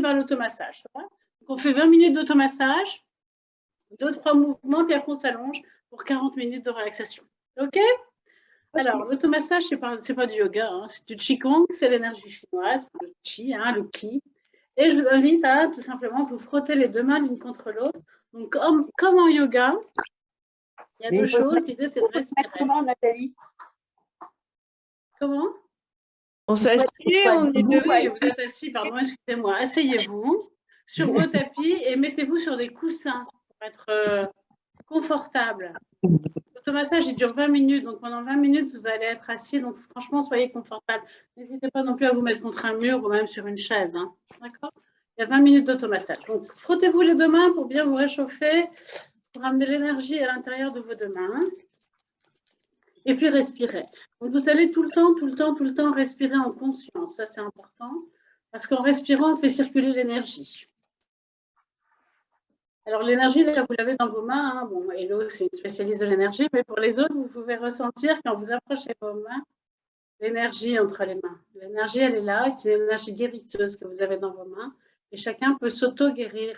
par l'automassage. Donc, on fait 20 minutes d'automassage, 2-3 mouvements, puis après on s'allonge pour 40 minutes de relaxation. OK? Alors, l'automassage, ce n'est pas du yoga, hein, c'est du Qigong, c'est l'énergie chinoise, le Qi, hein, le Qi. Et je vous invite à tout simplement vous frotter les deux mains l'une contre l'autre. Donc, comme en yoga, il y a deux choses. L'idée, c'est de respirer. Comment, Nathalie? Comment? On s'assied, on est debout. Oui, vous êtes assis, pardon, excusez-moi. Asseyez-vous sur vos tapis et mettez-vous sur des coussins pour être confortable. L'automassage, il dure 20 minutes. Donc, pendant 20 minutes, vous allez être assis. Donc, franchement, soyez confortable. N'hésitez pas non plus à vous mettre contre un mur ou même sur une chaise. Hein. D'accord? Il y a 20 minutes d'automassage. Donc, frottez-vous les deux mains pour bien vous réchauffer, pour amener l'énergie à l'intérieur de vos deux mains. Et puis, respirez. Donc, vous allez tout le temps respirer en conscience. Ça, c'est important. Parce qu'en respirant, on fait circuler l'énergie. Alors, l'énergie, là, vous l'avez dans vos mains. Hein. Bon, Hello, c'est une spécialiste de l'énergie. Mais pour les autres, vous pouvez ressentir, quand vous approchez vos mains, l'énergie entre les mains. L'énergie, elle est là. C'est une énergie guérisseuse que vous avez dans vos mains. Et chacun peut s'auto-guérir.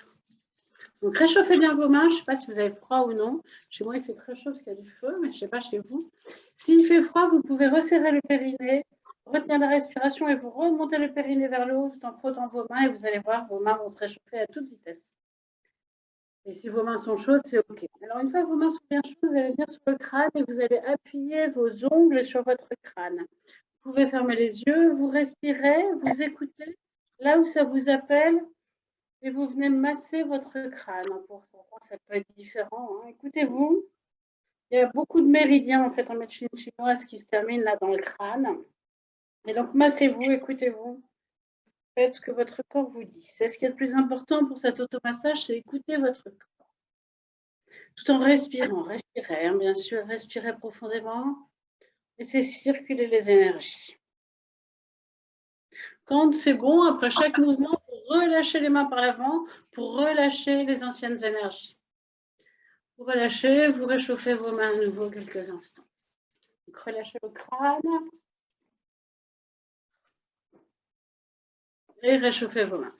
Donc, réchauffez bien vos mains. Je ne sais pas si vous avez froid ou non. Chez moi, il fait très chaud parce qu'il y a du feu, mais je ne sais pas chez vous. S'il fait froid, vous pouvez resserrer le périnée, retenir la respiration et vous remontez le périnée vers le haut tout en frottant vos mains et vous allez voir, vos mains vont se réchauffer à toute vitesse. Et si vos mains sont chaudes, c'est OK. Alors, une fois que vos mains sont bien chaudes, vous allez venir sur le crâne et vous allez appuyer vos ongles sur votre crâne. Vous pouvez fermer les yeux, vous respirez, vous écoutez là où ça vous appelle. Et vous venez masser votre crâne. Pour ça peut être différent. Hein. Écoutez-vous. Il y a beaucoup de méridiens en fait en médecine chinoise qui se terminent là dans le crâne. Et donc massez-vous, écoutez-vous. Faites ce que votre corps vous dit. C'est ce qui est le plus important pour cet automassage, c'est écouter votre corps. Tout en respirant. Respirez, hein, bien sûr. Respirez profondément. Laissez circuler les énergies. Quand c'est bon, après chaque mouvement, vous relâchez les mains par l'avant pour relâcher les anciennes énergies. Vous relâchez, vous réchauffez vos mains à nouveau quelques instants. Donc, relâchez le crâne et réchauffez vos mains.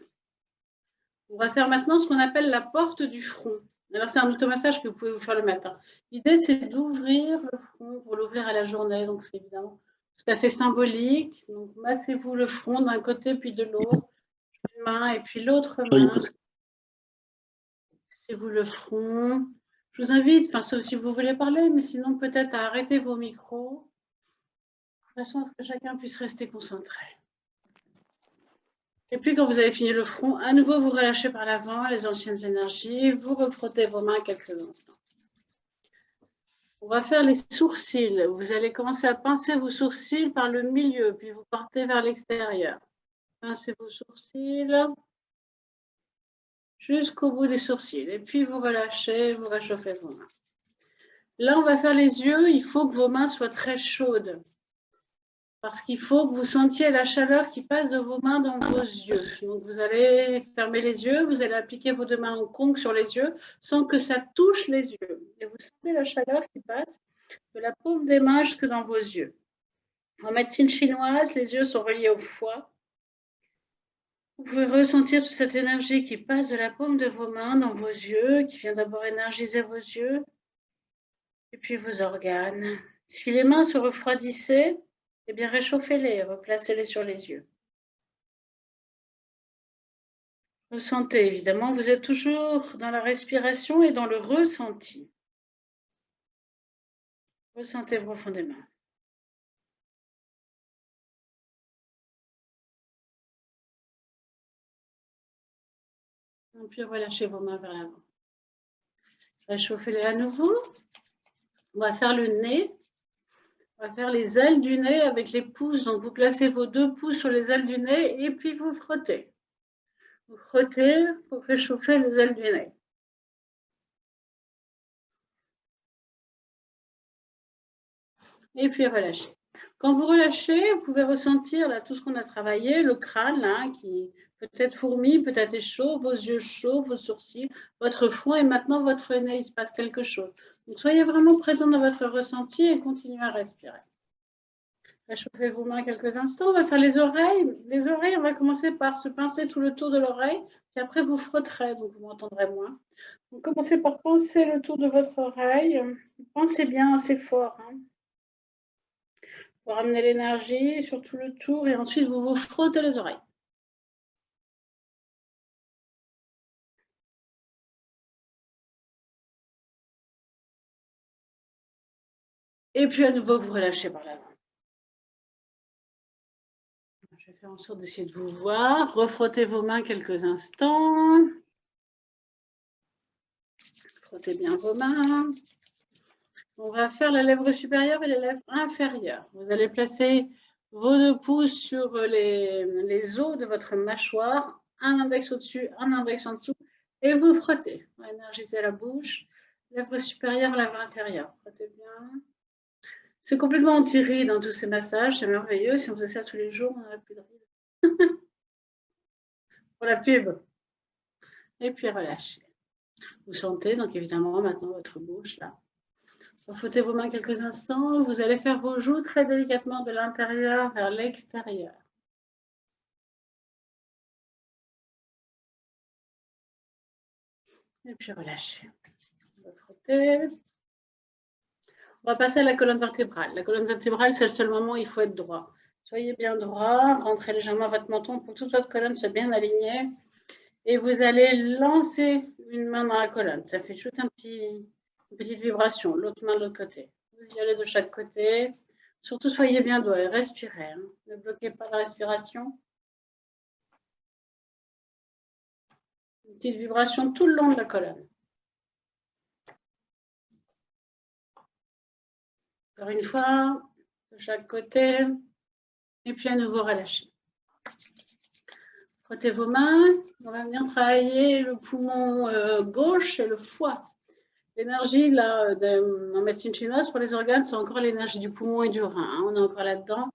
On va faire maintenant ce qu'on appelle la porte du front. Alors, c'est un automassage que vous pouvez vous faire le matin. L'idée, c'est d'ouvrir le front pour l'ouvrir à la journée. Donc, c'est évidemment tout à fait symbolique. Donc, massez-vous le front d'un côté puis de l'autre. Une main et puis l'autre main. Massez-vous le front. Je vous invite, sauf si vous voulez parler, mais sinon peut-être à arrêter vos micros, de façon à ce que chacun puisse rester concentré. Et puis quand vous avez fini le front, à nouveau vous relâchez par l'avant les anciennes énergies, vous refrottez vos mains quelques instants. On va faire les sourcils. Vous allez commencer à pincer vos sourcils par le milieu, puis vous partez vers l'extérieur. Pincez vos sourcils jusqu'au bout des sourcils. Et puis vous relâchez, vous réchauffez vos mains. Là, on va faire les yeux. Il faut que vos mains soient très chaudes. Parce qu'il faut que vous sentiez la chaleur qui passe de vos mains dans vos yeux. Donc, vous allez fermer les yeux. Vous allez appliquer vos deux mains en conque sur les yeux sans que ça touche les yeux. Et vous sentez la chaleur qui passe de la paume des mains jusque dans vos yeux. En médecine chinoise, les yeux sont reliés au foie. Vous pouvez ressentir toute cette énergie qui passe de la paume de vos mains dans vos yeux, qui vient d'abord énergiser vos yeux, et puis vos organes. Si les mains se refroidissaient, eh bien réchauffez-les, replacez-les sur les yeux. Ressentez, évidemment, vous êtes toujours dans la respiration et dans le ressenti. Ressentez profondément. Et puis relâchez vos mains vers l'avant. Réchauffez-les à nouveau. On va faire le nez. On va faire les ailes du nez avec les pouces. Donc, vous placez vos deux pouces sur les ailes du nez et puis vous frottez. Vous frottez pour réchauffer les ailes du nez. Et puis relâchez. Quand vous relâchez, vous pouvez ressentir là, tout ce qu'on a travaillé, le crâne là, qui peut-être fourmille, peut-être est chaud, vos yeux chauds, vos sourcils, votre front et maintenant votre nez, il se passe quelque chose. Donc soyez vraiment présent dans votre ressenti et continuez à respirer. Réchauffez vos mains quelques instants. On va faire les oreilles. Les oreilles, on va commencer par se pincer tout le tour de l'oreille. Puis après, vous frotterez, donc vous m'entendrez moins. Donc, commencez par pincer le tour de votre oreille. Pensez bien assez fort. Hein, pour amener l'énergie sur tout le tour. Et ensuite, vous vous frottez les oreilles. Et puis, à nouveau, vous relâchez par l'avant. Je vais faire en sorte d'essayer de vous voir. Refrottez vos mains quelques instants. Frottez bien vos mains. On va faire la lèvre supérieure et la lèvre inférieure. Vous allez placer vos 2 pouces sur les os de votre mâchoire, un index au-dessus, un index en dessous, et vous frottez. Énergisez la bouche, lèvre supérieure, lèvre inférieure. Frottez bien. C'est complètement anti-rides dans tous ces massages, c'est merveilleux. Si on faisait ça tous les jours, on n'aurait plus de rides. Pour la pub. Et puis relâchez. Vous sentez donc évidemment maintenant votre bouche là. Vous frottez vos mains quelques instants. Vous allez faire vos joues très délicatement de l'intérieur vers l'extérieur. Et puis relâchez. On va frotter. On va passer à la colonne vertébrale. La colonne vertébrale, c'est le seul moment où il faut être droit. Soyez bien droit, rentrez légèrement votre menton pour que toute votre colonne soit bien alignée. Et vous allez lancer une main dans la colonne. Ça fait juste une petite vibration. L'autre main de l'autre côté. Vous y allez de chaque côté. Surtout, soyez bien droit et respirez. Hein. Ne bloquez pas la respiration. Une petite vibration tout le long de la colonne. Encore une fois, de chaque côté. Et puis à nouveau, relâchez. Frottez vos mains. On va bien travailler le poumon gauche et le foie. L'énergie en médecine chinoise pour les organes, c'est encore l'énergie du poumon et du rein. Hein, on est encore là-dedans.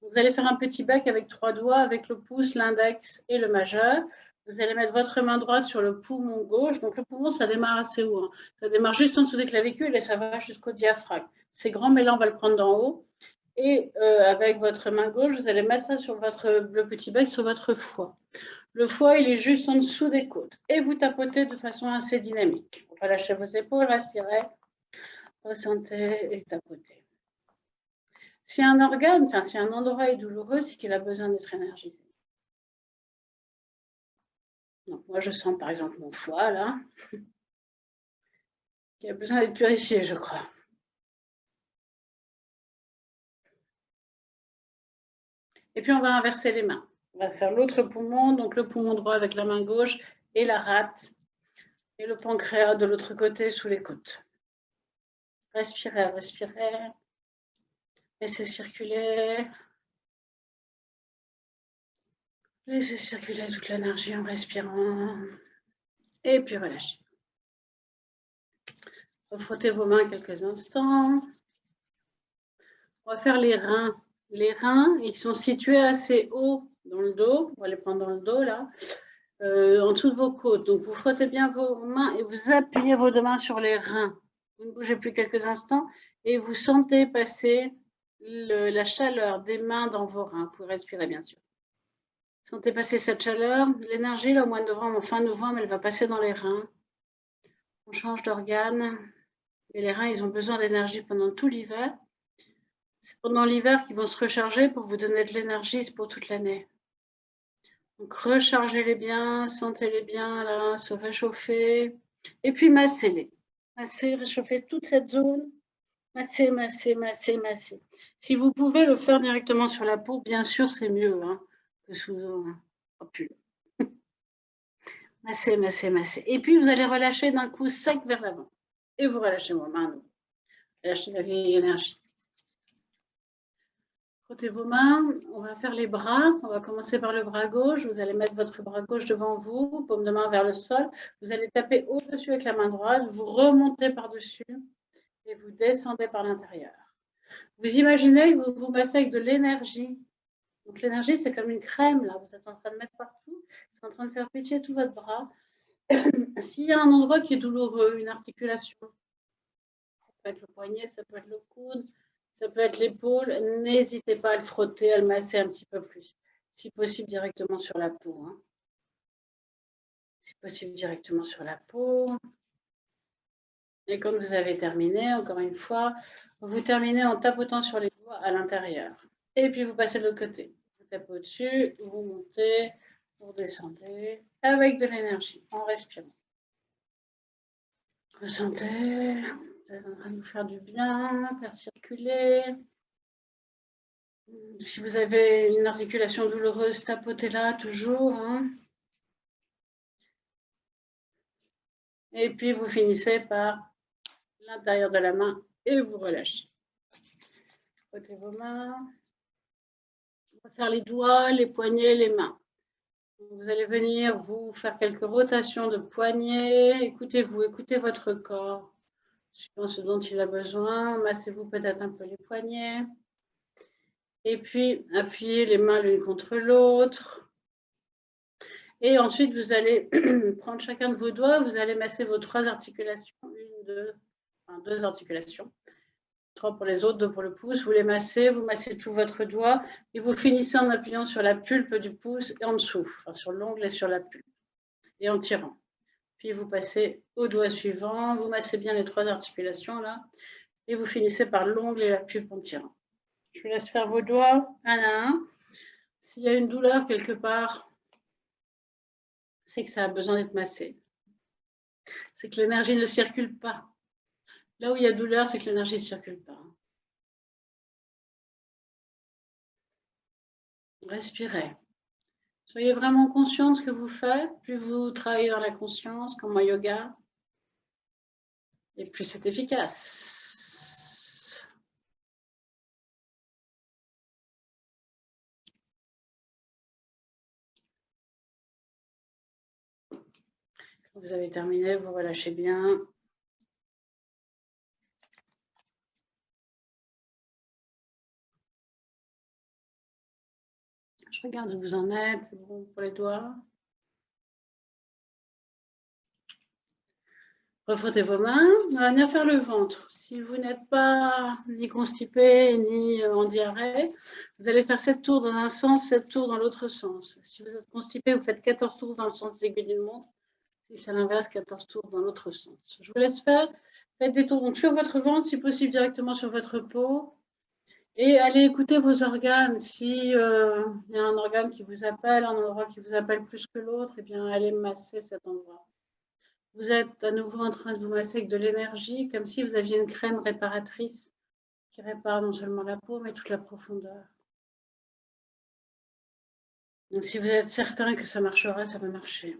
Vous allez faire un petit bec avec 3 doigts, avec le pouce, l'index et le majeur. Vous allez mettre votre main droite sur le poumon gauche. Donc le poumon, ça démarre assez haut. Hein. Ça démarre juste en dessous des clavicules et ça va jusqu'au diaphragme. C'est grand, mais là, on va le prendre d'en haut. Et avec votre main gauche, vous allez mettre ça sur le petit bec sur votre foie. Le foie, il est juste en dessous des côtes. Et vous tapotez de façon assez dynamique. On va lâcher vos épaules, respirez, ressentez et tapotez. Si un organe, si un endroit est douloureux, c'est qu'il a besoin d'être énergisé. Donc moi, je sens par exemple mon foie, là, qui a besoin d'être purifié, je crois. Et puis, on va inverser les mains. On va faire l'autre poumon, donc le poumon droit avec la main gauche et la rate. Et le pancréas de l'autre côté sous les côtes. Respirez, respirez. Laissez circuler. Laissez circuler toute l'énergie en respirant. Et puis relâchez. Frottez vos mains quelques instants. On va faire les reins. Les reins, ils sont situés assez haut dans le dos. On va les prendre dans le dos, là. En dessous de vos côtes. Donc, vous frottez bien vos mains et vous appuyez vos 2 mains sur les reins. Vous ne bougez plus quelques instants et vous sentez passer la chaleur des mains dans vos reins. Vous pouvez respirer, bien sûr. Sentez passer cette chaleur. L'énergie, là, au mois de novembre, en fin novembre, elle va passer dans les reins. On change d'organe. Et les reins, ils ont besoin d'énergie pendant tout l'hiver. C'est pendant l'hiver qu'ils vont se recharger pour vous donner de l'énergie pour toute l'année. Donc, rechargez-les bien, sentez-les bien, là, se réchauffer. Et puis, massez-les. Massez, réchauffez toute cette zone. Massez, massez, massez, massez. Si vous pouvez le faire directement sur la peau, bien sûr, c'est mieux hein, que sous un pull. Massez, massez, massez. Et puis, vous allez relâcher d'un coup sec vers l'avant. Et vous relâchez vos mains. Relâchez la vieille énergie. Frottez vos mains. On va faire les bras. On va commencer par le bras gauche. Vous allez mettre votre bras gauche devant vous, paume de main vers le sol. Vous allez taper au-dessus avec la main droite. Vous remontez par-dessus et vous descendez par l'intérieur. Vous imaginez que vous vous massez avec de l'énergie. Donc l'énergie, c'est comme une crème, là. Vous êtes en train de mettre partout. C'est en train de faire pétiller tout votre bras. S'il y a un endroit qui est douloureux, une articulation, ça peut être le poignet, ça peut être le coude, Ça peut être l'épaule. N'hésitez pas à le frotter, à le masser un petit peu plus. Si possible, directement sur la peau. Hein. Si possible, directement sur la peau. Et quand vous avez terminé, encore une fois, vous terminez en tapotant sur les doigts à l'intérieur. Et puis, vous passez de l'autre côté. Vous tapez au-dessus, vous montez, vous descendez avec de l'énergie, en respirant. Ressentez, vous êtes en train de vous faire du bien, faire circuler. Si vous avez une articulation douloureuse, tapotez-la toujours. Hein. Et puis, vous finissez par l'intérieur de la main et vous relâchez. Frotez vos mains. On va faire les doigts, les poignets, les mains. Vous allez venir vous faire quelques rotations de poignets. Écoutez-vous, écoutez votre corps. Suivant ce dont il a besoin, massez-vous peut-être un peu les poignets. Et puis, appuyez les mains l'une contre l'autre. Et ensuite, vous allez prendre chacun de vos doigts, vous allez masser vos 3 articulations, deux articulations. 3 pour les autres, 2 pour le pouce. Vous les massez, vous massez tout votre doigt et vous finissez en appuyant sur la pulpe du pouce et en dessous, enfin sur l'ongle et sur la pulpe, et en tirant. Puis vous passez au doigt suivant, vous massez bien les 3 articulations là, et vous finissez par l'ongle et la pulpe en tirant. Je vous laisse faire vos doigts un à un. S'il y a une douleur quelque part, c'est que ça a besoin d'être massé. C'est que l'énergie ne circule pas. Là où il y a douleur, c'est que l'énergie ne circule pas. Respirez. Soyez vraiment conscient de ce que vous faites. Plus vous travaillez dans la conscience, comme en yoga, et plus c'est efficace. Quand vous avez terminé, vous relâchez bien. Je regarde où vous en êtes. C'est bon pour les doigts. Refrottez vos mains. On va venir faire le ventre. Si vous n'êtes pas ni constipé ni en diarrhée, vous allez faire 7 tours dans un sens, 7 tours dans l'autre sens. Si vous êtes constipé, vous faites 14 tours dans le sens des aiguilles d'une montre. Si c'est l'inverse, 14 tours dans l'autre sens. Je vous laisse faire. Faites des tours donc, sur votre ventre, si possible directement sur votre peau. Et allez écouter vos organes. Si y a un organe qui vous appelle, un endroit qui vous appelle plus que l'autre, eh bien, allez masser cet endroit. Vous êtes à nouveau en train de vous masser avec de l'énergie, comme si vous aviez une crème réparatrice qui répare non seulement la peau, mais toute la profondeur. Donc, si vous êtes certain que ça marchera, ça va marcher.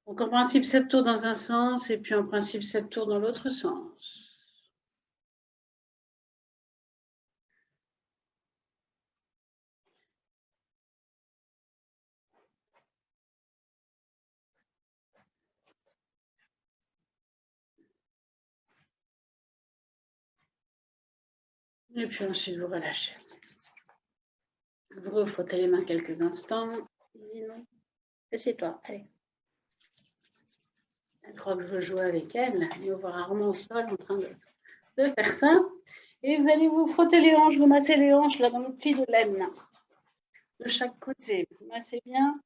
Donc, en principe, 7 tours dans un sens, et puis en principe, 7 tours dans l'autre sens. Et puis ensuite, vous relâchez. Vous refrottez les mains quelques instants. Sinon, assieds-toi, allez. Elle croit que je veux jouer avec elle. Elle me voit rarement au sol en train de faire ça. Et vous allez vous frotter les hanches, vous massez les hanches là dans le pli de laine. De chaque côté. Vous massez bien.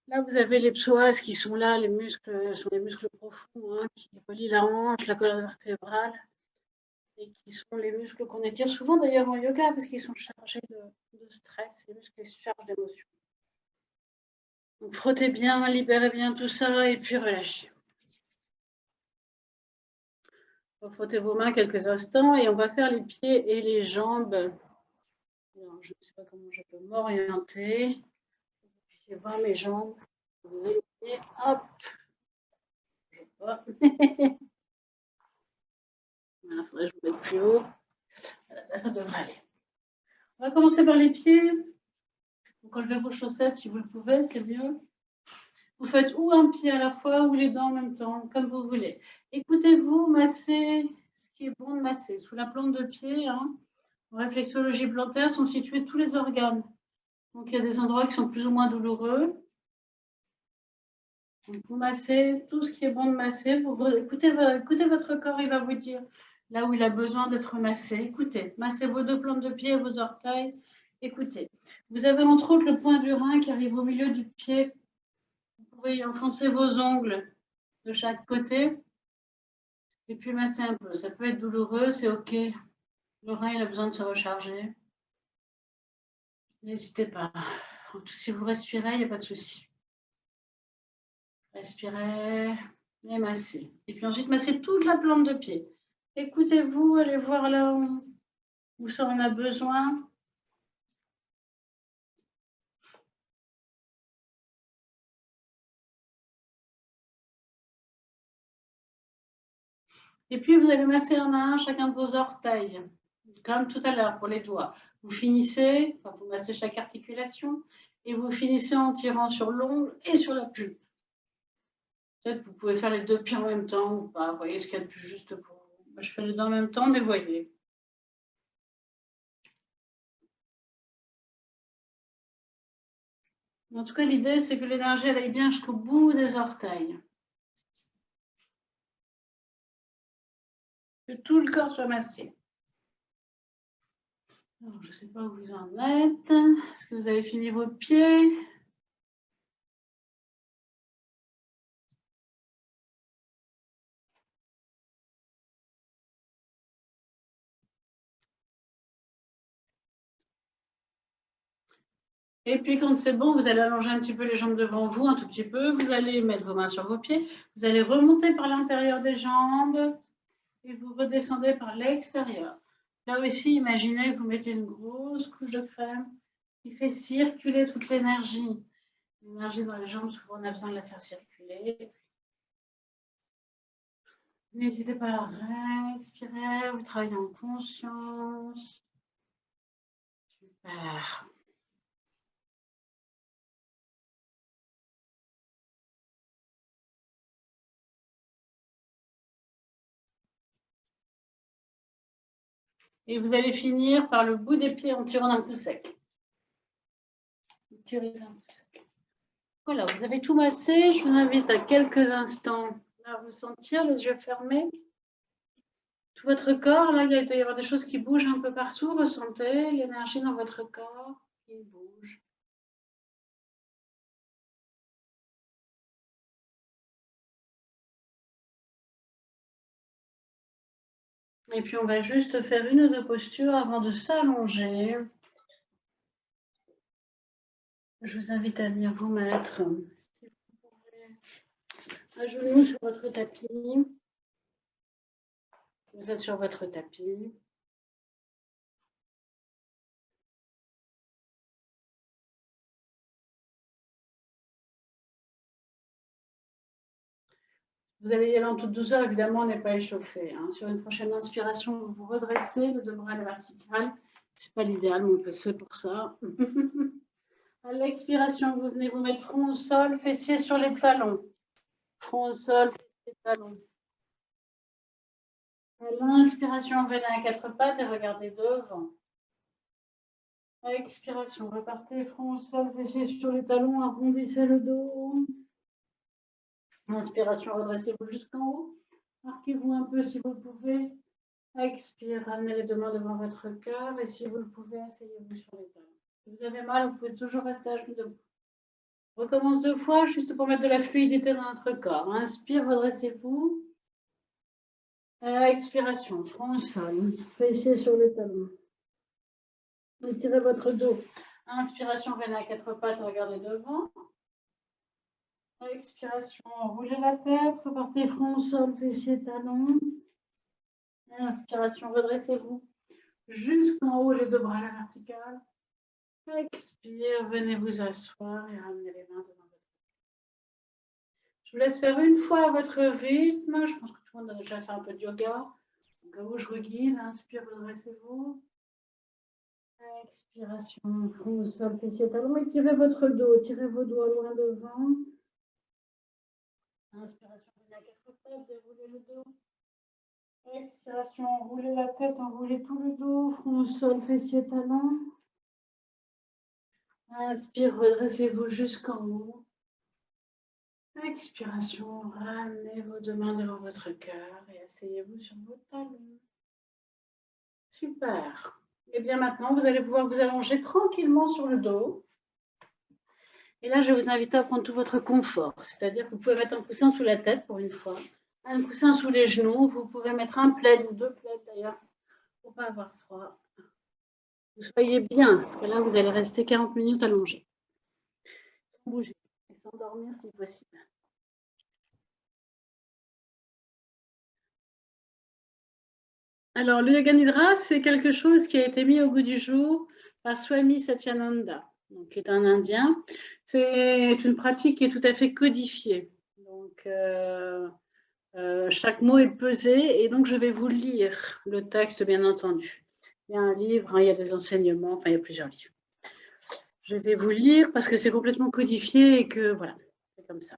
Là, vous avez les psoas qui sont là. Les muscles sont les muscles profonds hein, qui relient la hanche, la colonne vertébrale. Et qui sont les muscles qu'on étire souvent d'ailleurs en yoga parce qu'ils sont chargés de stress, les muscles se chargent d'émotions. Donc frottez bien, libérez bien tout ça et puis relâchez. Frottez vos mains quelques instants et on va faire les pieds et les jambes. Alors, je ne sais pas comment je peux m'orienter. Vous puissiez voir mes jambes. Vous allez, hop. Voilà, il faudrait que je vous mette plus haut. Là, ça devrait aller. On va commencer par les pieds. Donc enlevez vos chaussettes si vous le pouvez, c'est mieux. Vous faites ou un pied à la fois ou les deux en même temps, comme vous voulez. Écoutez-vous, massez ce qui est bon de masser. Sous la plante de pied, hein, en réflexologie plantaire, sont situés tous les organes. Donc il y a des endroits qui sont plus ou moins douloureux. Donc, vous massez tout ce qui est bon de masser. Vous écoutez votre corps, il va vous dire là où il a besoin d'être massé. Écoutez, massez vos deux plantes de pied, vos orteils. Écoutez. Vous avez entre autres le point du rein qui arrive au milieu du pied. Vous pouvez y enfoncer vos ongles de chaque côté et puis masser un peu. Ça peut être douloureux, c'est OK. Le rein, il a besoin de se recharger. N'hésitez pas. Si vous respirez, il n'y a pas de souci. Respirez et massez. Et puis ensuite, massez toute la plante de pied. Écoutez-vous, allez voir là où ça en a besoin. Et puis, vous allez masser un à un chacun de vos orteils, comme tout à l'heure pour les doigts. Vous finissez, enfin, vous massez chaque articulation, et vous finissez en tirant sur l'ongle et sur la pulpe. Peut-être que vous pouvez faire les deux pieds en même temps ou pas. Vous voyez ce qu'il y a de plus juste pour vous. Moi, je fais les deux en même temps, mais voyez. En tout cas, l'idée, c'est que l'énergie elle aille bien jusqu'au bout des orteils. Que tout le corps soit massé. Alors, je ne sais pas où vous en êtes. Est-ce que vous avez fini vos pieds? Et puis, quand c'est bon, vous allez allonger un petit peu les jambes devant vous, un tout petit peu. Vous allez mettre vos mains sur vos pieds. Vous allez remonter par l'intérieur des jambes et vous redescendez par l'extérieur. Là aussi, imaginez que vous mettez une grosse couche de crème qui fait circuler toute l'énergie. L'énergie dans les jambes, souvent, on a besoin de la faire circuler. N'hésitez pas à respirer, vous travaillez en conscience. Super. Et vous allez finir par le bout des pieds en tirant d'un coup sec. Tirez d'un coup sec. Voilà, vous avez tout massé. Je vous invite à quelques instants à ressentir les yeux fermés. Tout votre corps, là, il doit y avoir des choses qui bougent un peu partout. Ressentez l'énergie dans votre corps qui bouge. Et puis, on va juste faire une ou deux postures avant de s'allonger. Je vous invite à venir vous mettre, si vous pouvez, à genoux sur votre tapis. Vous êtes sur votre tapis. Vous allez y aller en toute douceur, évidemment, on n'est pas échauffé. Hein. Sur une prochaine inspiration, vous vous redressez, le deux bras à la verticale. Ce n'est pas l'idéal, mais on peut c'est pour ça. À l'expiration, vous venez vous mettre front au sol, fessiers sur les talons. Front au sol, fessiers, talons. À l'inspiration, venez à quatre pattes et regardez devant. À l'expiration, repartez, front au sol, fessiers sur les talons, arrondissez le dos. Inspiration, redressez-vous jusqu'en haut. Marquez-vous un peu si vous le pouvez. Expire, ramenez les deux mains devant votre cœur et si vous le pouvez, asseyez-vous sur les talons. Si vous avez mal, vous pouvez toujours rester à genoux debout. Recommence deux fois, juste pour mettre de la fluidité dans notre corps. Inspire, redressez-vous. Expiration, front au sol, fessiers sur les talons. Étirez votre dos. Inspiration, venez à quatre pattes, regardez devant. Expiration, roulez la tête, repartez front au sol, fessiers, talons. Inspiration, redressez-vous jusqu'en haut, les deux bras à la verticale. Expire, venez vous asseoir et ramenez les mains devant votre tête. Je vous laisse faire une fois à votre rythme. Je pense que tout le monde a déjà fait un peu de yoga. Donc à vous, je reguide. Inspire, redressez-vous. Expiration, front au sol, fessiers, talons. Étirez votre dos, tirez vos doigts loin devant. Inspiration, venez à quatre pattes, déroulez le dos. Expiration, enroulez la tête, enroulez tout le dos, front au sol, fessiers, talons. Inspire, redressez-vous jusqu'en haut. Expiration, ramenez vos deux mains devant votre cœur et asseyez-vous sur vos talons. Super. Et bien maintenant, vous allez pouvoir vous allonger tranquillement sur le dos. Et là, je vais vous inviter à prendre tout votre confort. C'est-à-dire que vous pouvez mettre un coussin sous la tête pour une fois, un coussin sous les genoux. Vous pouvez mettre un plaid ou deux plaids d'ailleurs pour ne pas avoir froid. Vous soyez bien, parce que là, vous allez rester 40 minutes allongés. Sans bouger et sans dormir si possible. Alors, le Yoga Nidra, c'est quelque chose qui a été mis au goût du jour par Swami Satyananda, donc, qui est un Indien. C'est une pratique qui est tout à fait codifiée. Donc, chaque mot est pesé et donc je vais vous lire le texte, bien entendu. Il y a un livre, il y a des enseignements, enfin, il y a plusieurs livres. Je vais vous lire parce que c'est complètement codifié et que, voilà, c'est comme ça.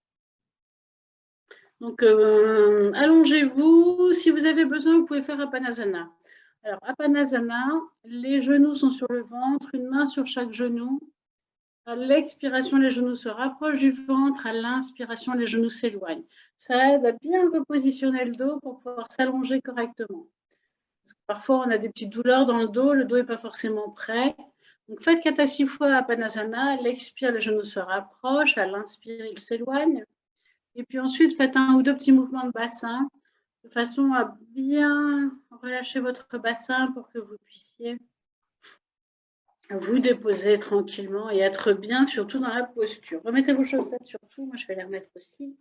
Donc, allongez-vous. Si vous avez besoin, vous pouvez faire Apanasana. Alors, Apanasana, les genoux sont sur le ventre, une main sur chaque genou. À l'expiration, les genoux se rapprochent du ventre. À l'inspiration, les genoux s'éloignent. Ça aide à bien repositionner le dos pour pouvoir s'allonger correctement. Parce que parfois, on a des petites douleurs dans le dos n'est pas forcément prêt. Donc, faites 4 à 6 fois Apanasana. À l'expire, les genoux se rapprochent. À l'inspire, ils s'éloignent. Et puis ensuite, faites un ou deux petits mouvements de bassin de façon à bien relâcher votre bassin pour que vous puissiez vous déposer tranquillement et être bien, surtout dans la posture. Remettez vos chaussettes surtout. Moi, je vais les remettre aussi.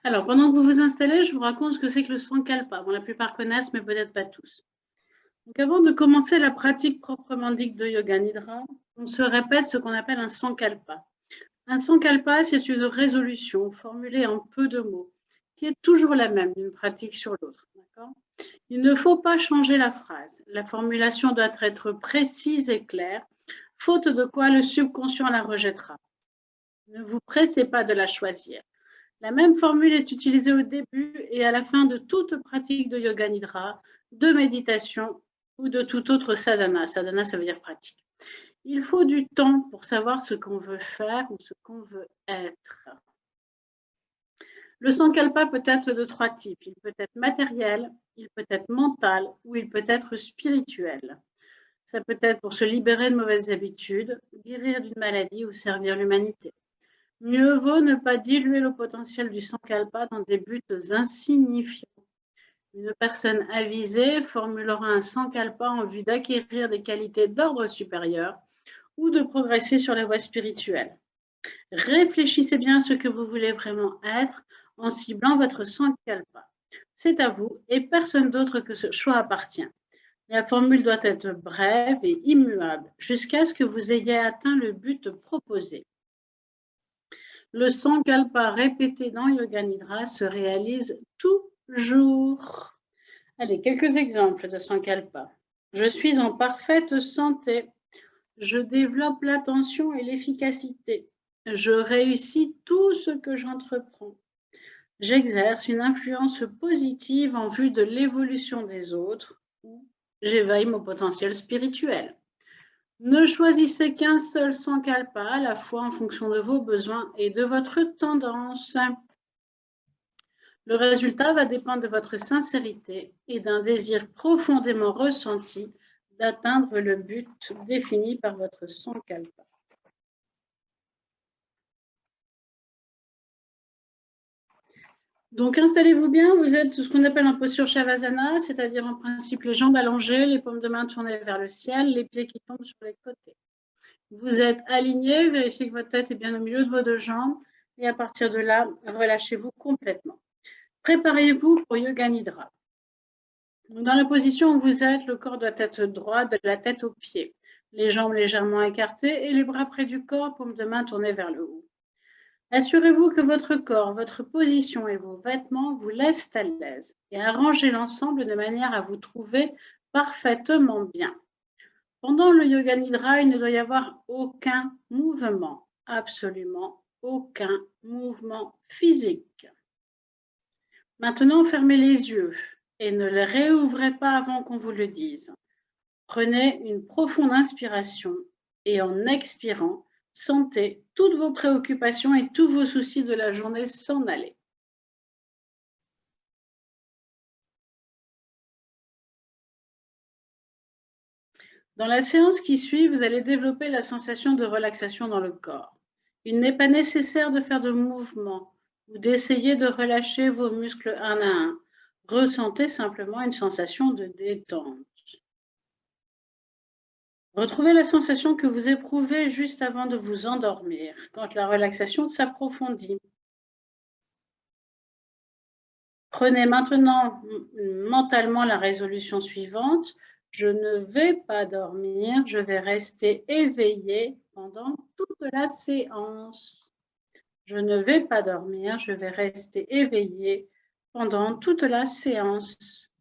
Alors, pendant que vous vous installez, je vous raconte ce que c'est que le Sankalpa. Bon, la plupart connaissent, mais peut-être pas tous. Donc, avant de commencer la pratique proprement dite de Yoga Nidra, on se répète ce qu'on appelle un Sankalpa. Un Sankalpa, c'est une résolution formulée en peu de mots, qui est toujours la même d'une pratique sur l'autre. Il ne faut pas changer la phrase. La formulation doit être précise et claire, faute de quoi le subconscient la rejettera. Ne vous pressez pas de la choisir. La même formule est utilisée au début et à la fin de toute pratique de Yoga Nidra, de méditation ou de tout autre sadhana. Sadhana, ça veut dire pratique. Il faut du temps pour savoir ce qu'on veut faire ou ce qu'on veut être. Le Sankalpa peut être de 3 types. Il peut être matériel, il peut être mental ou il peut être spirituel. Ça peut être pour se libérer de mauvaises habitudes, guérir d'une maladie ou servir l'humanité. Mieux vaut ne pas diluer le potentiel du Sankalpa dans des buts insignifiants. Une personne avisée formulera un Sankalpa en vue d'acquérir des qualités d'ordre supérieur ou de progresser sur la voie spirituelle. Réfléchissez bien à ce que vous voulez vraiment être en ciblant votre Sankalpa. C'est à vous et personne d'autre que ce choix appartient. La formule doit être brève et immuable jusqu'à ce que vous ayez atteint le but proposé. Le Sankalpa répété dans Yoga Nidra se réalise toujours. Allez, quelques exemples de Sankalpa. Je suis en parfaite santé. Je développe l'attention et l'efficacité. Je réussis tout ce que j'entreprends. J'exerce une influence positive en vue de l'évolution des autres. J'éveille mon potentiel spirituel. Ne choisissez qu'un seul Sankalpa à la fois en fonction de vos besoins et de votre tendance. Le résultat va dépendre de votre sincérité et d'un désir profondément ressenti d'atteindre le but défini par votre Sankalpa. Donc, installez-vous bien. Vous êtes ce qu'on appelle en posture Shavasana, c'est-à-dire en principe les jambes allongées, les paumes de main tournées vers le ciel, les pieds qui tombent sur les côtés. Vous êtes aligné, vérifiez que votre tête est bien au milieu de vos deux jambes et à partir de là, relâchez-vous complètement. Préparez-vous pour Yoga Nidra. Dans la position où vous êtes, le corps doit être droit de la tête aux pieds, les jambes légèrement écartées et les bras près du corps, paumes de main tournées vers le haut. Assurez-vous que votre corps, votre position et vos vêtements vous laissent à l'aise et arrangez l'ensemble de manière à vous trouver parfaitement bien. Pendant le Yoga Nidra, il ne doit y avoir aucun mouvement, absolument aucun mouvement physique. Maintenant, fermez les yeux et ne les réouvrez pas avant qu'on vous le dise. Prenez une profonde inspiration et en expirant, sentez toutes vos préoccupations et tous vos soucis de la journée s'en aller. Dans la séance qui suit, vous allez développer la sensation de relaxation dans le corps. Il n'est pas nécessaire de faire de mouvements ou d'essayer de relâcher vos muscles un à un. Ressentez simplement une sensation de détente. Retrouvez la sensation que vous éprouvez juste avant de vous endormir, quand la relaxation s'approfondit. Prenez maintenant mentalement la résolution suivante. Je ne vais pas dormir, je vais rester éveillé pendant toute la séance. Je ne vais pas dormir, je vais rester éveillé pendant toute la séance.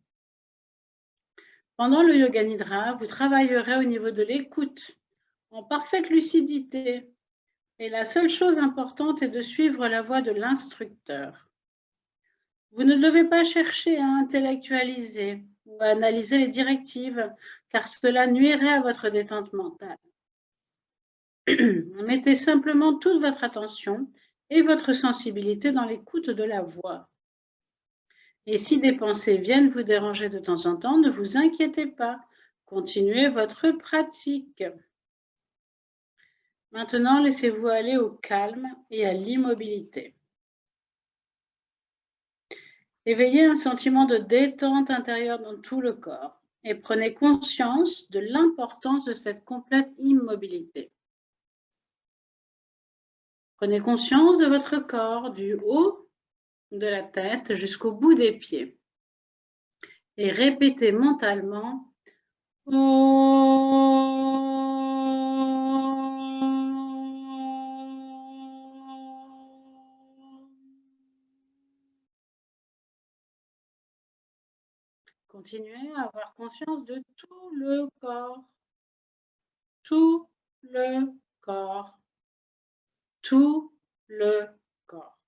Pendant le Yoga Nidra, vous travaillerez au niveau de l'écoute, en parfaite lucidité. Et la seule chose importante est de suivre la voie de l'instructeur. Vous ne devez pas chercher à intellectualiser ou à analyser les directives, car cela nuirait à votre détente mentale. Mettez simplement toute votre attention et votre sensibilité dans l'écoute de la voix. Et si des pensées viennent vous déranger de temps en temps, ne vous inquiétez pas. Continuez votre pratique. Maintenant, laissez-vous aller au calme et à l'immobilité. Éveillez un sentiment de détente intérieure dans tout le corps et prenez conscience de l'importance de cette complète immobilité. Prenez conscience de votre corps du haut de la tête jusqu'au bout des pieds et répétez mentalement Continuez à avoir conscience de tout le corps, tout le corps, tout le corps.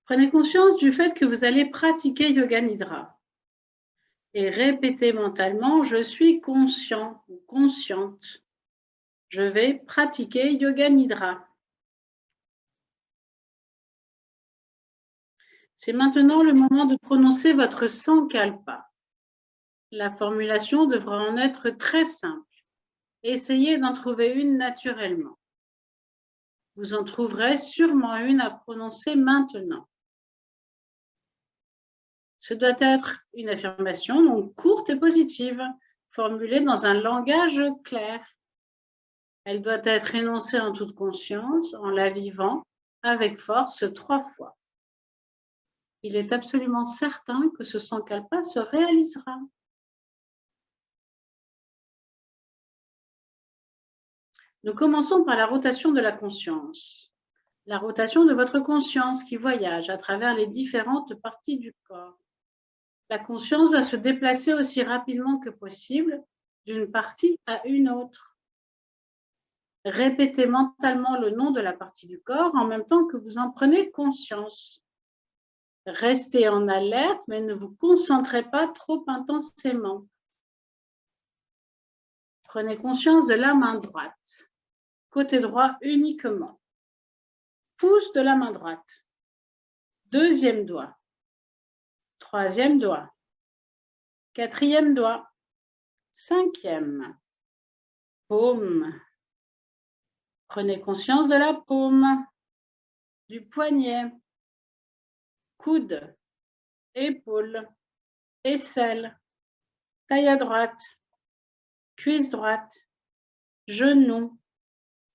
Prenez conscience du fait que vous allez pratiquer Yoga Nidra et répétez mentalement « Je suis conscient ou consciente. Je vais pratiquer Yoga Nidra. » C'est maintenant le moment de prononcer votre Sankalpa. La formulation devra en être très simple. Essayez d'en trouver une naturellement. Vous en trouverez sûrement une à prononcer maintenant. Ce doit être une affirmation donc courte et positive, formulée dans un langage clair. Elle doit être énoncée en toute conscience, en la vivant avec force 3 fois. Il est absolument certain que ce Sankalpa se réalisera. Nous commençons par la rotation de la conscience. La rotation de votre conscience qui voyage à travers les différentes parties du corps. La conscience va se déplacer aussi rapidement que possible d'une partie à une autre. Répétez mentalement le nom de la partie du corps en même temps que vous en prenez conscience. Restez en alerte, mais ne vous concentrez pas trop intensément. Prenez conscience de la main droite, côté droit uniquement. Pouce de la main droite, deuxième doigt, troisième doigt, quatrième doigt, cinquième, paume. Prenez conscience de la paume, du poignet, coude, épaule, aisselle, taille à droite, cuisse droite, genou,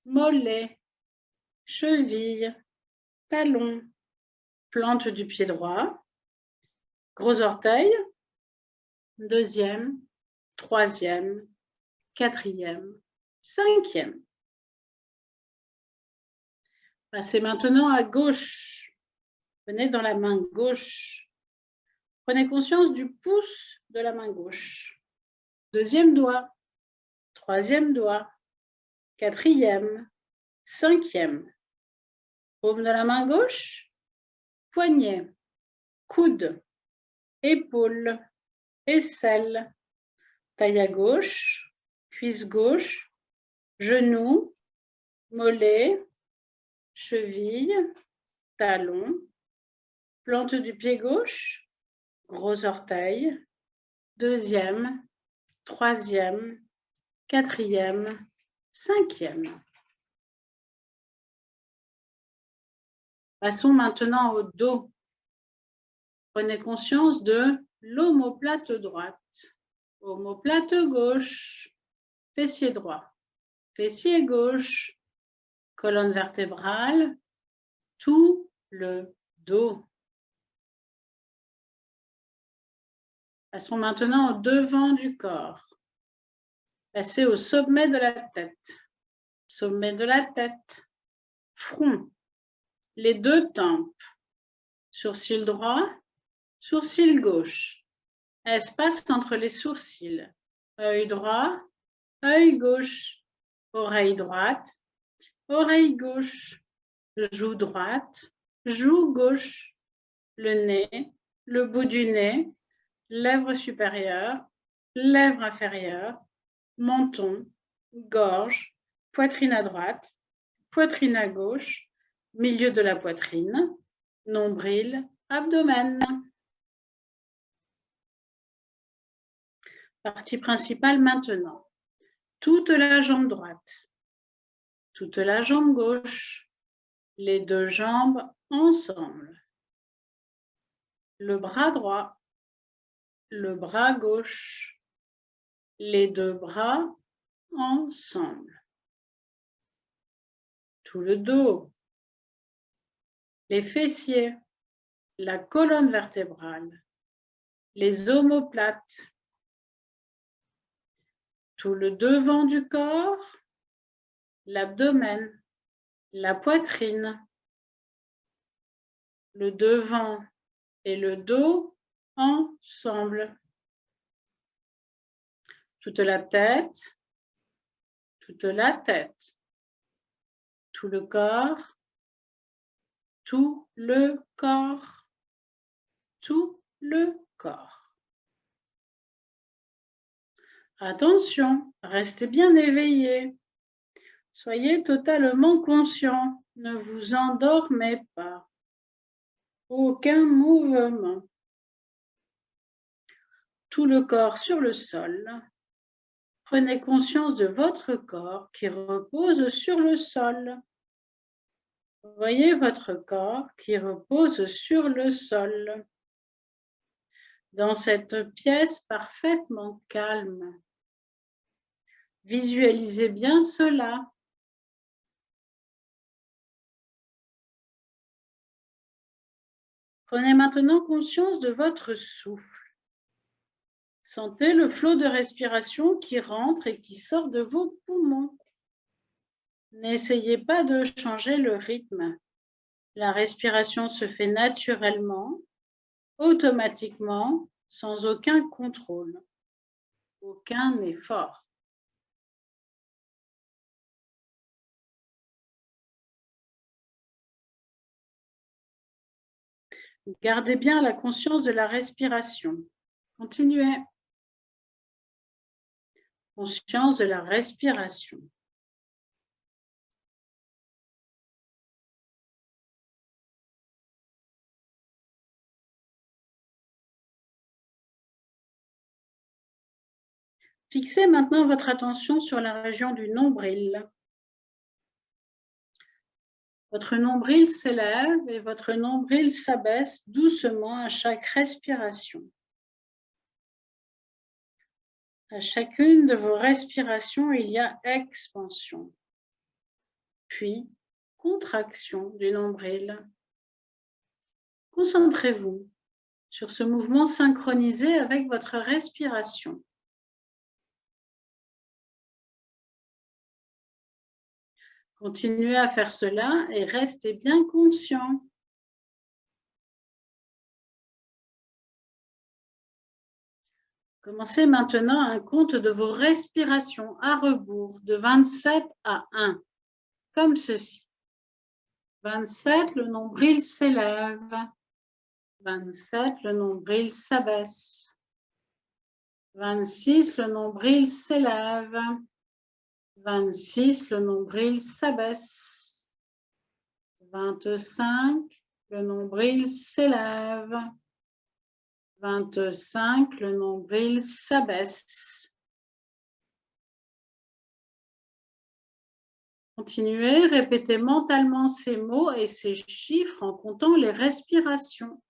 mollet, cheville, talon, plante du pied droit, gros orteil, deuxième, troisième, quatrième, cinquième. Passez maintenant à gauche. Venez dans la main gauche. Prenez conscience du pouce de la main gauche. Deuxième doigt, troisième doigt, quatrième, 5e. Paume de la main gauche, poignet, coude, épaule, aisselle, taille à gauche, cuisse gauche, genou, mollet, cheville, talon, plante du pied gauche, gros orteil, 2e, 3e, 4e, 5e. Passons maintenant au dos. Prenez conscience de l'omoplate droite, omoplate gauche, fessier droit, fessier gauche, colonne vertébrale, tout le dos. Passons maintenant au devant du corps. Passez au sommet de la tête. Sommet de la tête, front, les deux tempes, sourcil droit, sourcil gauche, espace entre les sourcils, œil droit, œil gauche, oreille droite, oreille gauche, joue droite, joue gauche, le nez, le bout du nez, lèvre supérieure, lèvre inférieure, menton, gorge, poitrine à droite, poitrine à gauche, milieu de la poitrine, nombril, abdomen. Partie principale maintenant. Toute la jambe droite, toute la jambe gauche, les deux jambes ensemble. Le bras droit, le bras gauche, les deux bras ensemble. Tout le dos, les fessiers, la colonne vertébrale, les omoplates, tout le devant du corps, l'abdomen, la poitrine, le devant et le dos ensemble. Toute la tête, tout le corps, tout le corps, tout le corps. Attention, restez bien éveillés. Soyez totalement conscients, ne vous endormez pas. Aucun mouvement. Tout le corps sur le sol. Prenez conscience de votre corps qui repose sur le sol. Voyez votre corps qui repose sur le sol. Dans cette pièce parfaitement calme. Visualisez bien cela. Prenez maintenant conscience de votre souffle. Sentez le flot de respiration qui rentre et qui sort de vos poumons. N'essayez pas de changer le rythme. La respiration se fait naturellement, automatiquement, sans aucun contrôle, aucun effort. Gardez bien la conscience de la respiration. Continuez. Conscience de la respiration. Fixez maintenant votre attention sur la région du nombril. Votre nombril s'élève et votre nombril s'abaisse doucement à chaque respiration. À chacune de vos respirations, il y a expansion, puis contraction du nombril. Concentrez-vous sur ce mouvement synchronisé avec votre respiration. Continuez à faire cela et restez bien conscient. Commencez maintenant un compte de vos respirations à rebours de 27 à 1, comme ceci. 27, le nombril s'élève. 27, le nombril s'abaisse. 26, le nombril s'élève. 26, le nombril s'abaisse. 25, le nombril s'élève. 25, le nombril s'abaisse. Continuez, répétez mentalement ces mots et ces chiffres en comptant les respirations.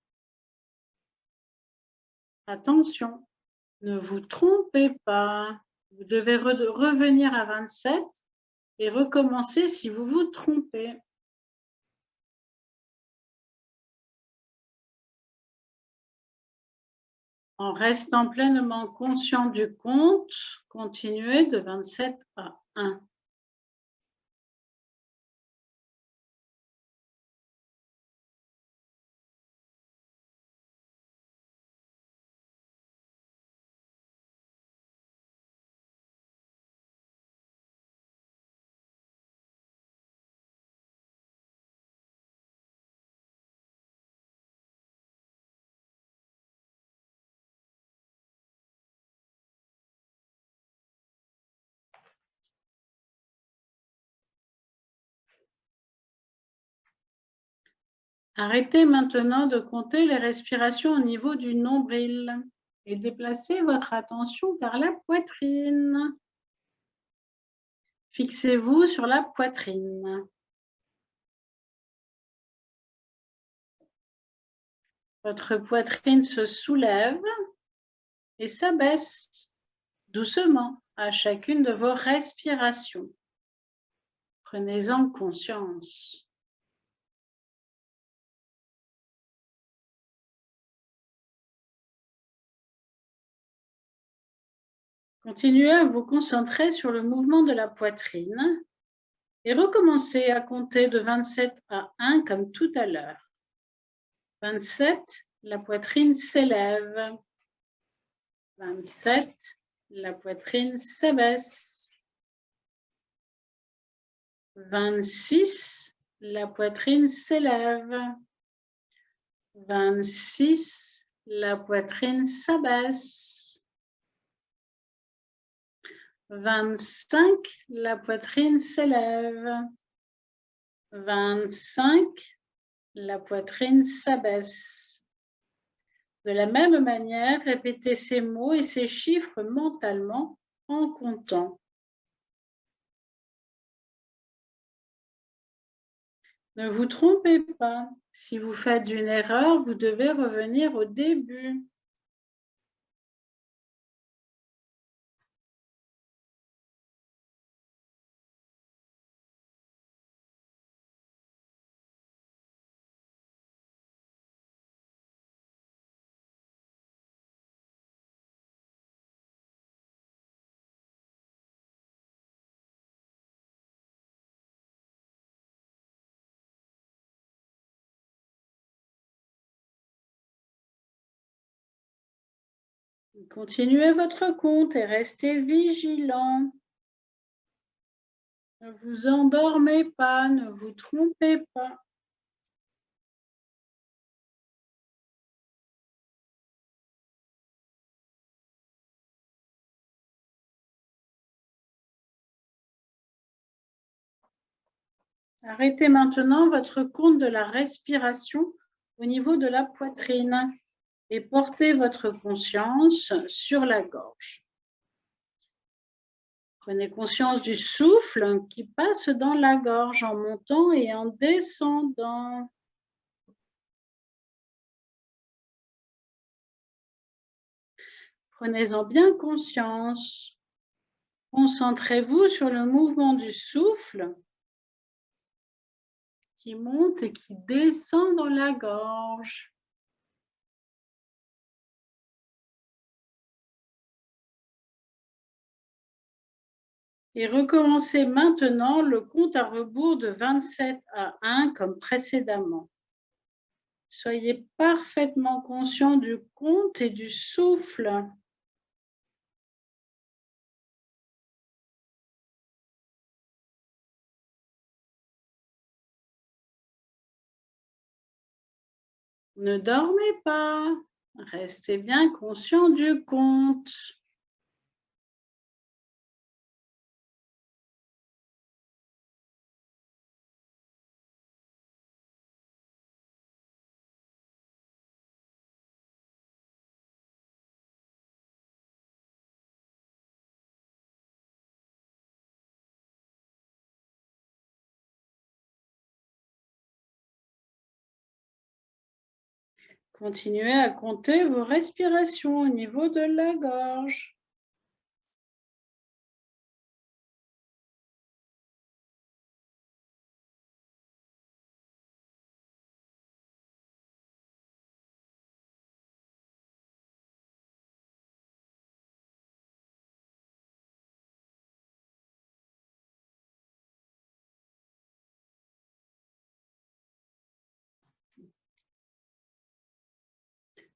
Attention, ne vous trompez pas. Vous devez revenir à 27 et recommencer si vous vous trompez. En restant pleinement conscient du compte, continuez de 27 à 1. Arrêtez maintenant de compter les respirations au niveau du nombril et déplacez votre attention vers la poitrine. Fixez-vous sur la poitrine. Votre poitrine se soulève et s'abaisse doucement à chacune de vos respirations. Prenez-en conscience. Continuez à vous concentrer sur le mouvement de la poitrine et recommencez à compter de 27 à 1 comme tout à l'heure. 27, la poitrine s'élève. 27, la poitrine s'abaisse. 26, la poitrine s'élève. 26, la poitrine s'abaisse. 25, la poitrine s'élève. 25, la poitrine s'abaisse. De la même manière, répétez ces mots et ces chiffres mentalement en comptant. Ne vous trompez pas. Si vous faites une erreur, vous devez revenir au début. Continuez votre compte et restez vigilant. Ne vous endormez pas, ne vous trompez pas. Arrêtez maintenant votre compte de la respiration au niveau de la poitrine et portez votre conscience sur la gorge. Prenez conscience du souffle qui passe dans la gorge en montant et en descendant. Prenez-en bien conscience. Concentrez-vous sur le mouvement du souffle qui monte et qui descend dans la gorge. Et recommencez maintenant le compte à rebours de 27 à 1 comme précédemment. Soyez parfaitement conscient du compte et du souffle. Ne dormez pas. Restez bien conscient du compte. Continuez à compter vos respirations au niveau de la gorge.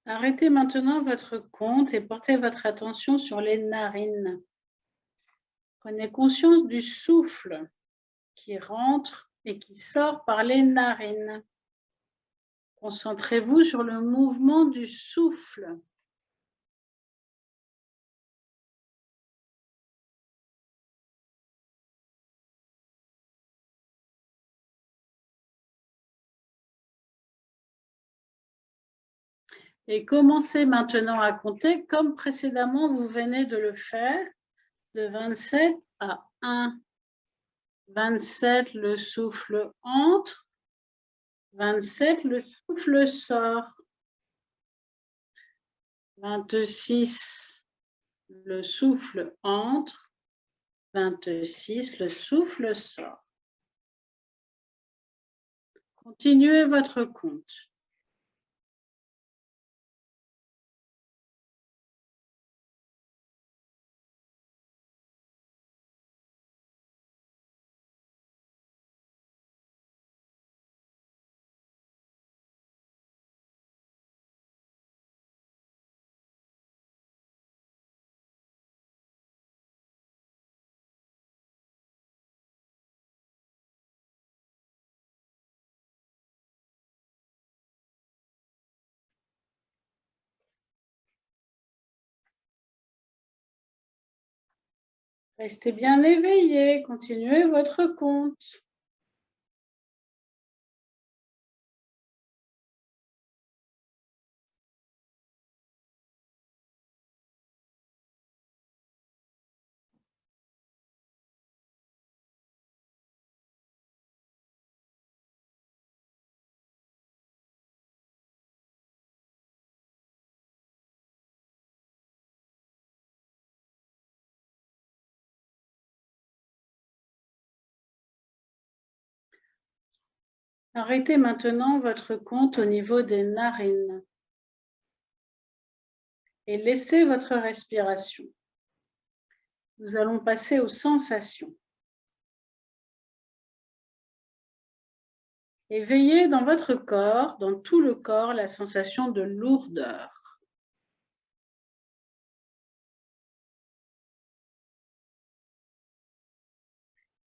Arrêtez maintenant votre compte et portez votre attention sur les narines. Prenez conscience du souffle qui rentre et qui sort par les narines. Concentrez-vous sur le mouvement du souffle. Et commencez maintenant à compter comme précédemment vous venez de le faire, de 27 à 1. 27, le souffle entre. 27, le souffle sort. 26, le souffle entre. 26, le souffle sort. Continuez votre compte. Restez bien éveillé, continuez votre compte. Arrêtez maintenant votre compte au niveau des narines et laissez votre respiration. Nous allons passer aux sensations. Éveillez dans votre corps, dans tout le corps, la sensation de lourdeur.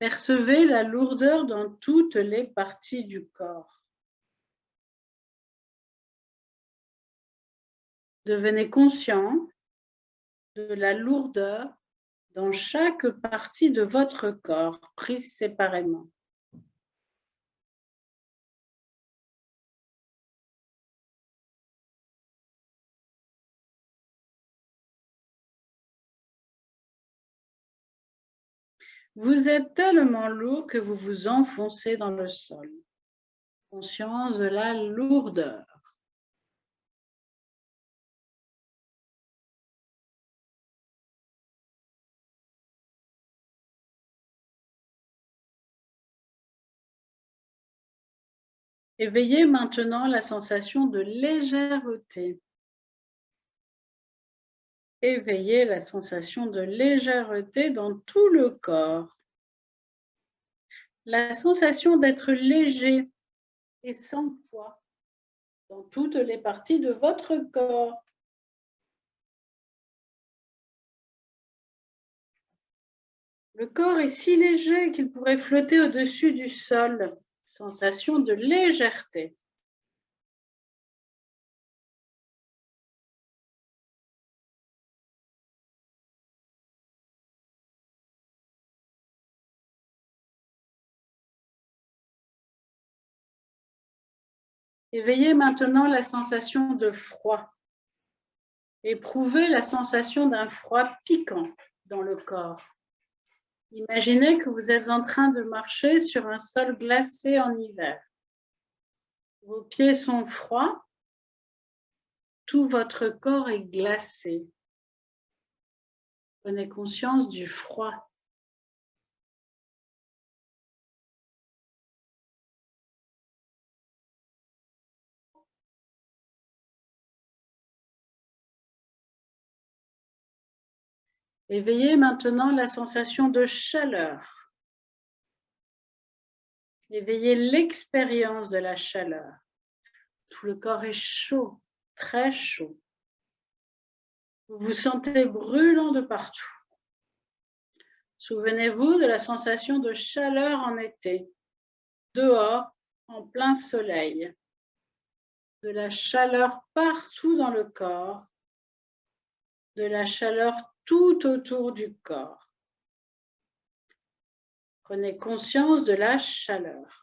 Percevez la lourdeur dans toutes les parties du corps. Devenez conscient de la lourdeur dans chaque partie de votre corps, prise séparément. Vous êtes tellement lourd que vous vous enfoncez dans le sol. Conscience de la lourdeur. Éveillez maintenant la sensation de légèreté. Éveillez la sensation de légèreté dans tout le corps. La sensation d'être léger et sans poids dans toutes les parties de votre corps. Le corps est si léger qu'il pourrait flotter au-dessus du sol. Sensation de légèreté. Éveillez maintenant la sensation de froid. Éprouvez la sensation d'un froid piquant dans le corps. Imaginez que vous êtes en train de marcher sur un sol glacé en hiver. Vos pieds sont froids, tout votre corps est glacé. Prenez conscience du froid. Éveillez maintenant la sensation de chaleur. Éveillez l'expérience de la chaleur. Tout le corps est chaud, très chaud. Vous vous sentez brûlant de partout. Souvenez-vous de la sensation de chaleur en été, dehors, en plein soleil. De la chaleur partout dans le corps, de la chaleur tout autour du corps. Prenez conscience de la chaleur.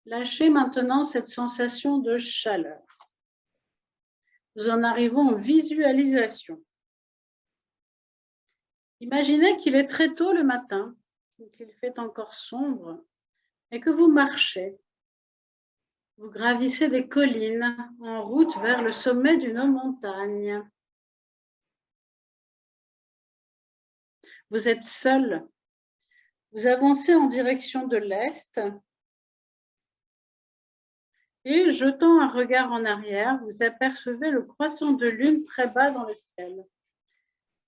Lâchez maintenant cette sensation de chaleur. Nous en arrivons aux visualisations. Imaginez qu'il est très tôt le matin, qu'il fait encore sombre, et que vous marchez. Vous gravissez des collines en route vers le sommet d'une montagne. Vous êtes seul. Vous avancez en direction de l'est. Et jetant un regard en arrière, vous apercevez le croissant de lune très bas dans le ciel.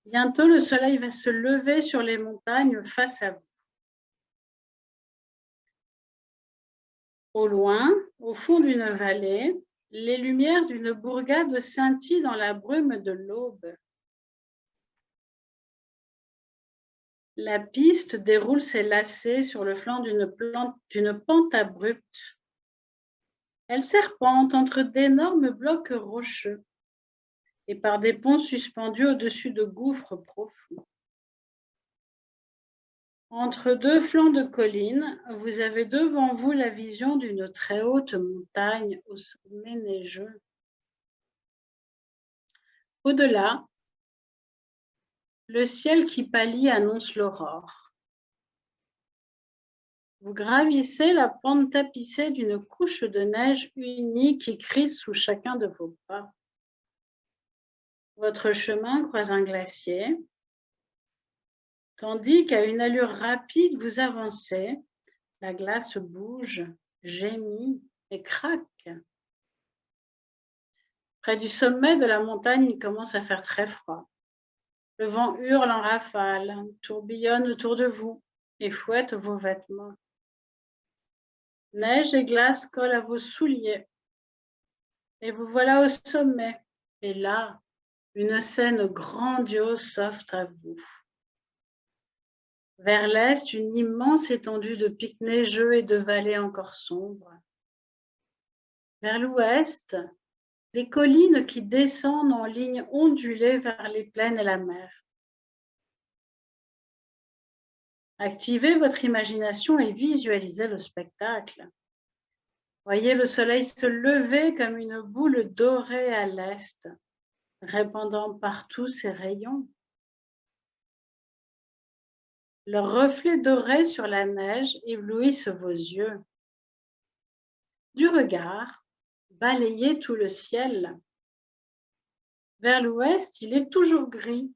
Bientôt, le soleil va se lever sur les montagnes face à vous. Au loin, au fond d'une vallée, les lumières d'une bourgade scintillent dans la brume de l'aube. La piste déroule ses lacets sur le flanc d'une pente abrupte. Elle serpente entre d'énormes blocs rocheux et par des ponts suspendus au-dessus de gouffres profonds. Entre deux flancs de collines, vous avez devant vous la vision d'une très haute montagne au sommet neigeux. Au-delà, le ciel qui pâlit annonce l'aurore. Vous gravissez la pente tapissée d'une couche de neige unie qui crise sous chacun de vos pas. Votre chemin croise un glacier, tandis qu'à une allure rapide vous avancez, la glace bouge, gémit et craque. Près du sommet de la montagne, il commence à faire très froid. Le vent hurle en rafales, tourbillonne autour de vous et fouette vos vêtements. Neige et glace collent à vos souliers. Et vous voilà au sommet. Et là, une scène grandiose s'offre à vous. Vers l'est, une immense étendue de pics neigeux et de vallées encore sombres. Vers l'ouest, des collines qui descendent en ligne ondulée vers les plaines et la mer. Activez votre imagination et visualisez le spectacle. Voyez le soleil se lever comme une boule dorée à l'est, répandant partout ses rayons. Leurs reflets dorés sur la neige éblouissent vos yeux. Du regard, balayez tout le ciel. Vers l'ouest, il est toujours gris.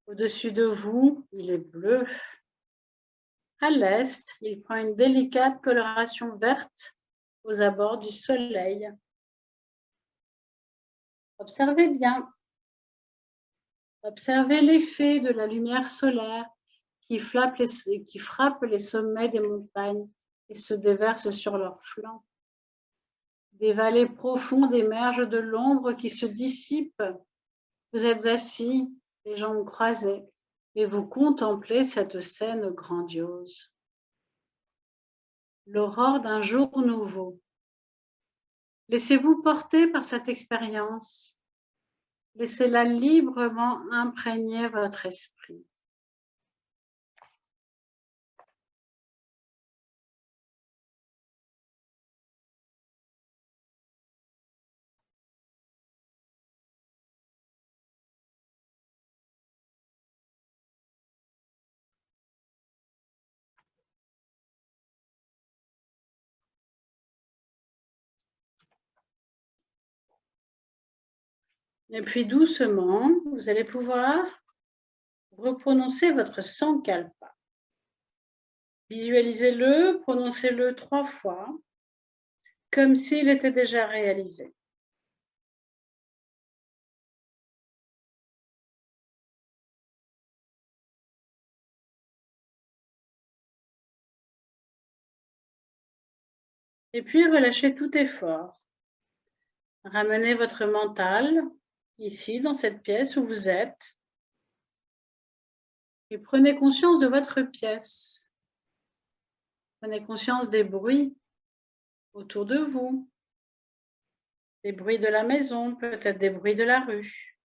Au-dessus de vous, il est bleu. À l'est, il prend une délicate coloration verte aux abords du soleil. Observez bien. Observez l'effet de la lumière solaire qui frappe les sommets des montagnes et se déverse sur leurs flancs. Des vallées profondes émergent de l'ombre qui se dissipe. Vous êtes assis, les jambes croisées. Et vous contemplez cette scène grandiose. L'aurore d'un jour nouveau. Laissez-vous porter par cette expérience. Laissez-la librement imprégner votre esprit. Et puis doucement, vous allez pouvoir reprononcer votre Sankalpa. Visualisez-le, prononcez-le 3 fois, comme s'il était déjà réalisé. Et puis relâchez tout effort. Ramenez votre mental ici, dans cette pièce où vous êtes. Et prenez conscience de votre pièce. Prenez conscience des bruits autour de vous. Des bruits de la maison, peut-être des bruits de la rue.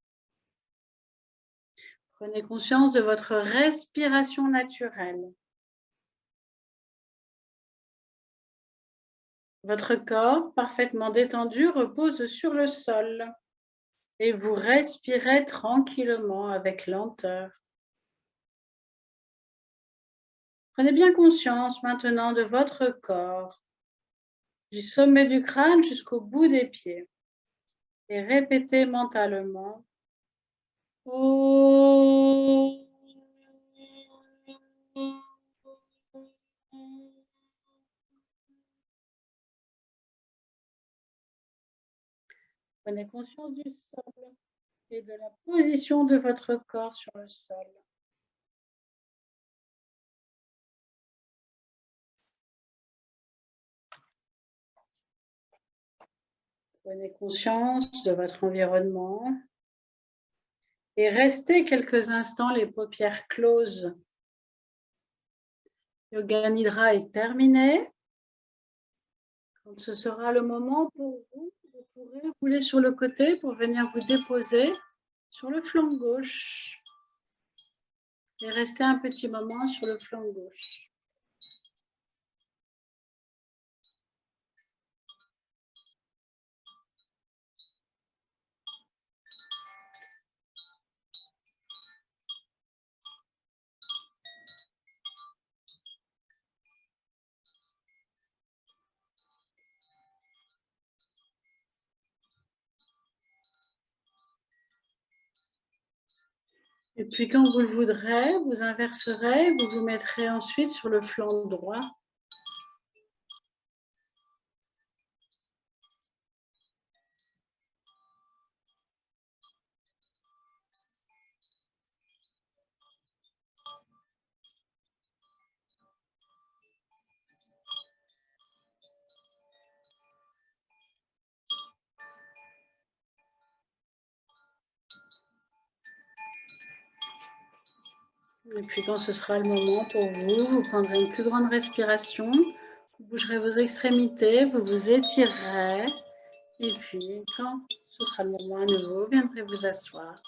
Prenez conscience de votre respiration naturelle. Votre corps, parfaitement détendu, repose sur le sol et vous respirez tranquillement avec lenteur. Prenez bien conscience maintenant de votre corps, du sommet du crâne jusqu'au bout des pieds et répétez mentalement Om. Prenez conscience du sol et de la position de votre corps sur le sol. Prenez conscience de votre environnement et restez quelques instants les paupières closes. Yoga Nidra est terminé. Quand ce sera le moment pour vous, vous pourrez rouler sur le côté pour venir vous déposer sur le flanc gauche. Et rester un petit moment sur le flanc gauche. Et puis quand vous le voudrez, vous inverserez, vous vous mettrez ensuite sur le flanc droit. Et puis quand ce sera le moment pour vous, vous prendrez une plus grande respiration, vous bougerez vos extrémités, vous vous étirerez. Et puis quand ce sera le moment à nouveau, vous viendrez vous asseoir.